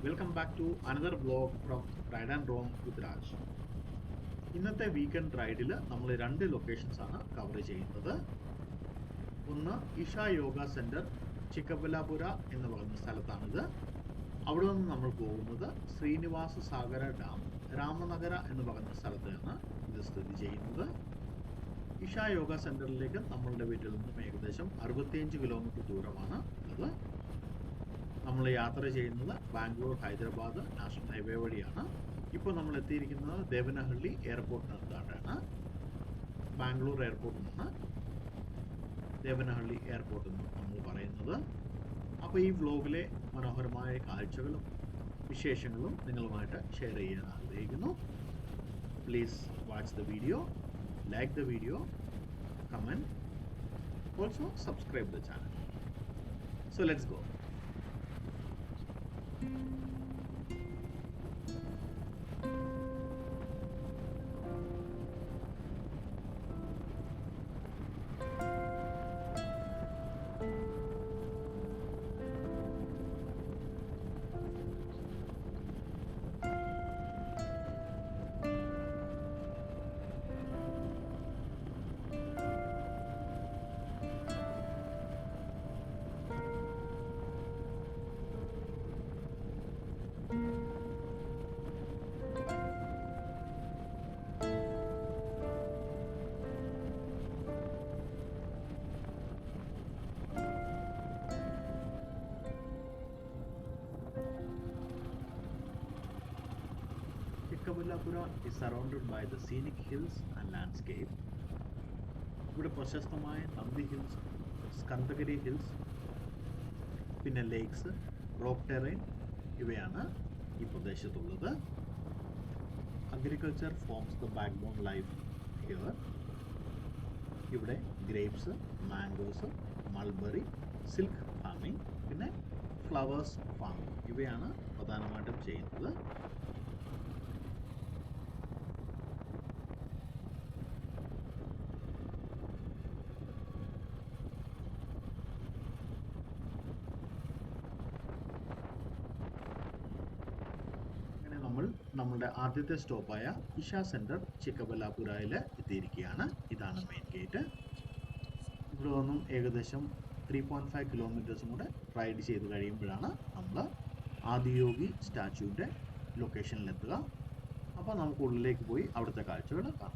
Welcome back to another vlog from Ride and Roam with Raj. ഇന്നത്തെ weekend റൈഡിൽ നമ്മൾ രണ്ട് locations ആണ് cover ചെയ്യുന്നത്. ഒന്ന് ഇഷ യോഗ സെന്റർ ചിക്കബല്ലാപുര എന്ന് പറയുന്ന സ്ഥലത്താണിത്. അവിടെ നിന്ന് നമ്മൾ പോകുന്നത് ശ്രീനിവാസ സാഗര ഡാം രാമനഗര എന്ന് പറയുന്ന സ്ഥലത്താണ് ഇത് സ്ഥിതി ചെയ്യുന്നത്. ഇഷ യോഗ സെന്ററിലേക്ക് നമ്മളുടെ വീട്ടിൽ നിന്നും ഏകദേശം 65 കിലോമീറ്റർ ദൂരമാണ് ഉള്ളത്. നമ്മൾ യാത്ര ചെയ്യുന്നത് ബാംഗ്ലൂർ ഹൈദരാബാദ് നാഷണൽ ഹൈവേ വഴിയാണ്. ഇപ്പോൾ നമ്മൾ എത്തിയിരിക്കുന്നത് ദേവനഹള്ളി എയർപോർട്ടിനടുത്താണ്. ബാംഗ്ലൂർ എയർപോർട്ടിൽ നിന്ന് ദേവനഹള്ളി എയർപോർട്ട് എന്ന് നമ്മൾ പറയുന്നത്. അപ്പോൾ ഈ വ്ലോഗിലെ മനോഹരമായ കാഴ്ചകളും വിശേഷങ്ങളും നിങ്ങളുമായിട്ട് ഷെയർ ചെയ്യാൻ ആഗ്രഹിക്കുന്നു. Please watch the video, like the video, comment, also subscribe the channel. So let's go. Chikkaballapura is surrounded by the scenic hills and landscape. ഇവിടെ പ്രശസ്തമായ നന്ദി ഹിൽസ്, സ്കന്ദഗിരി ഹിൽസ്, പിന്നെ ലേക്സ്, റോക്ക് ടെറൈൻ ഇവയാണ് ഈ പ്രദേശത്തുള്ളത്. Agriculture forms the backbone life here. ഇവിടെ grapes, mangoes, mulberry, silk farming, പിന്നെ flowers farming ഇവയാണ് പ്രധാനമായിട്ടും ചെയ്യുന്നത്. നമ്മളുടെ ആദ്യത്തെ സ്റ്റോപ്പായ ഇഷ സെൻറ്റർ ചിക്കബല്ലാപുരയിൽ എത്തിയിരിക്കുകയാണ്. ഇതാണ് മെയിൻ ഗേറ്റ്. ഇവിടെ നിന്നും ഏകദേശം 3.5 കിലോമീറ്റേഴ്സും കൂടെ റൈഡ് ചെയ്ത് കഴിയുമ്പോഴാണ് നമ്മൾ ആദിയോഗി സ്റ്റാച്യുവിൻ്റെ ലൊക്കേഷനിലെത്തുക. അപ്പോൾ നമുക്ക് ഉള്ളിലേക്ക് പോയി അവിടുത്തെ കാഴ്ചകൾ കാണാം.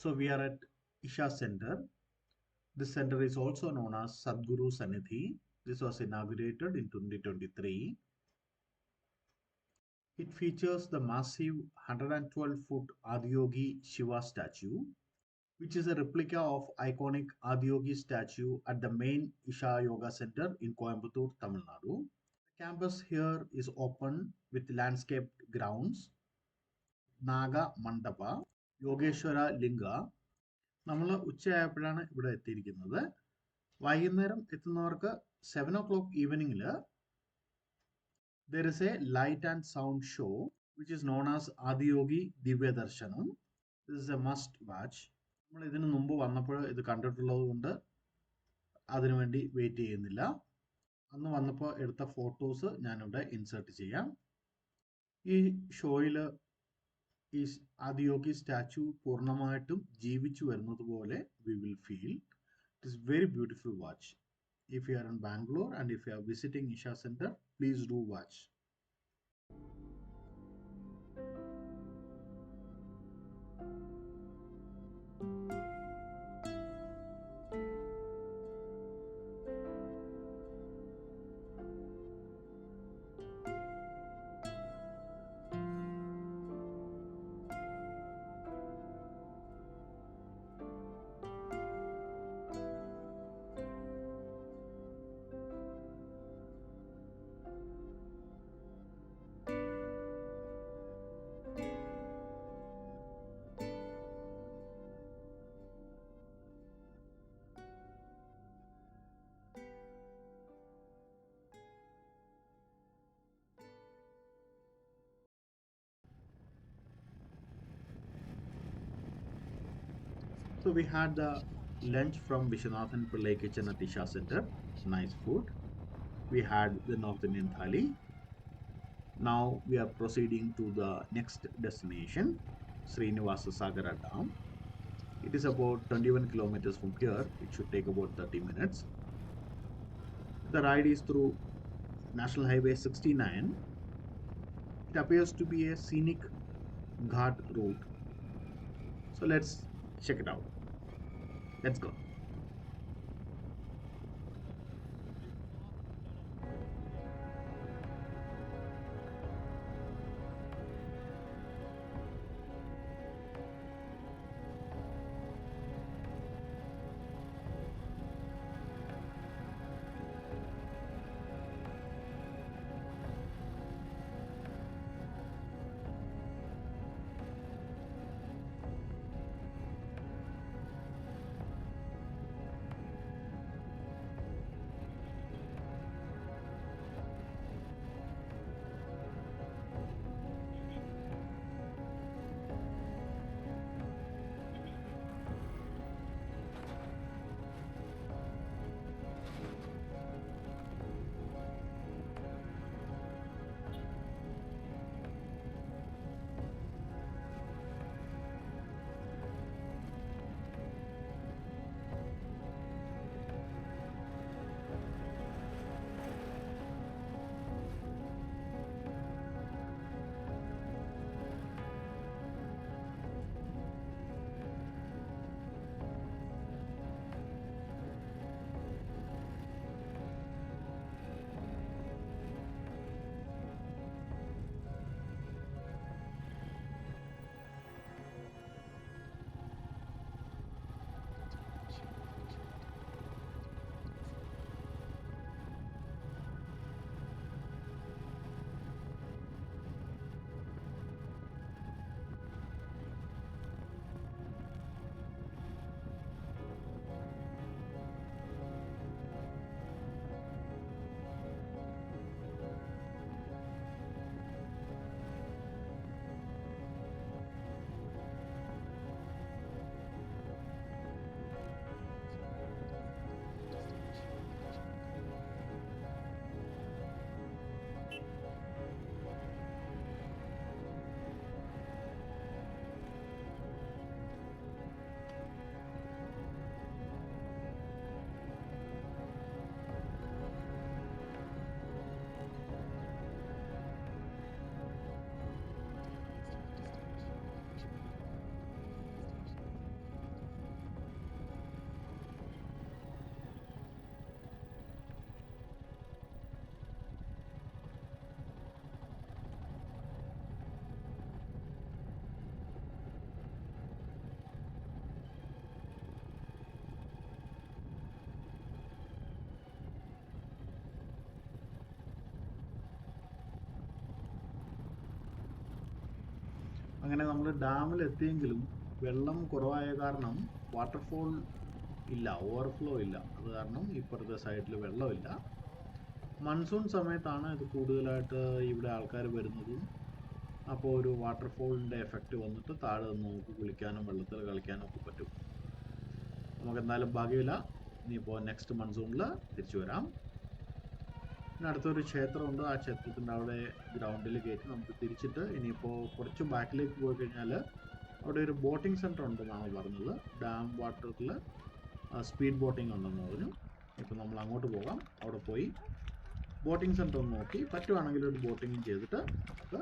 So we are at Isha Center. This center is also known as Sadguru Sanidhi. This was inaugurated in 2023. It features the massive 112-foot Adiyogi Shiva statue, which is a replica of iconic Adiyogi statue at the main Isha Yoga Center in Coimbatore, Tamil Nadu. The campus here is open with landscaped grounds, Naga Mandapa, യോഗേശ്വര ലിംഗ. നമ്മൾ ഉച്ചയായപ്പോഴാണ് ഇവിടെ എത്തിയിരിക്കുന്നത്. വൈകുന്നേരം എത്തുന്നവർക്ക് 7 o'clock ഈവനിങ്ങിൽ there is a light and sound show which is known as Adiyogi Divya Darshanam. This is a must watch. നമ്മൾ ഇതിന് മുമ്പ് വന്നപ്പോൾ ഇത് കണ്ടിട്ടുള്ളത് കൊണ്ട് അതിനുവേണ്ടി വെയിറ്റ് ചെയ്യുന്നില്ല. അന്ന് വന്നപ്പോൾ എടുത്ത ഫോട്ടോസ് ഞാനിവിടെ ഇൻസേർട്ട് ചെയ്യാം. ഈ ഷോയിൽ ഈ ആദിയോഗി സ്റ്റാച്ചു പൂർണ്ണമായിട്ടും ജീവിച്ചു വരുന്നത് പോലെ we will feel. It is very beautiful watch. If you are in Bangalore and if you are visiting Isha Center, please do watch. So we had the lunch from Viswanathan Pillai Kitchen at Isha Center. Nice food. We had the North Indian thali. Now we are proceeding to the next destination, Srinivasa Sagara Dam. It is about 21 kilometers from here. It should take about 30 minutes. The ride is through National Highway 69. It appears to be a scenic ghat route. So let's check it out. Let's go. അങ്ങനെ നമ്മൾ ഡാമിൽ എത്തിയെങ്കിലും വെള്ളം കുറവായ കാരണം waterfall ഇല്ല, overflow ഇല്ല. അത് കാരണം ഇപ്പുറത്തെ സൈഡിൽ വെള്ളമില്ല. മൺസൂൺ സമയത്താണ് ഇത് കൂടുതലായിട്ട് ഇവിടെ ആൾക്കാർ വരുന്നതും. അപ്പോൾ ഒരു വാട്ടർഫോളിൻ്റെ എഫക്റ്റ് വന്നിട്ട് താഴെ നിന്ന് നമുക്ക് കുളിക്കാനും വെള്ളത്തിൽ കളിക്കാനും ഒക്കെ പറ്റും. നമുക്ക് എന്തായാലും ഭാഗ്യമില്ല. ഇനിയിപ്പോൾ നെക്സ്റ്റ് മൺസൂണിൽ തിരിച്ചു വരാം. പിന്നെ അടുത്തൊരു ക്ഷേത്രമുണ്ട്. ആ ക്ഷേത്രത്തിൻ്റെ അവിടെ ഗ്രൗണ്ടിൽ കയറ്റി നമുക്ക് തിരിച്ചിട്ട് ഇനിയിപ്പോൾ കുറച്ച് ബാക്കിലേക്ക് പോയി കഴിഞ്ഞാൽ അവിടെ ഒരു ബോട്ടിംഗ് സെൻറ്റർ ഉണ്ടെന്നാണ് പറഞ്ഞത്. ഡാം വാട്ടറിൽ സ്പീഡ് ബോട്ടിംഗ് ഉണ്ടെന്ന് പറഞ്ഞു. ഇപ്പം നമ്മൾ അങ്ങോട്ട് പോകാം. അവിടെ പോയി ബോട്ടിംഗ് സെൻറ്റർ ഒന്ന് നോക്കി പറ്റുവാണെങ്കിൽ ഒരു ബോട്ടിംഗ് ചെയ്തിട്ട് നമുക്ക്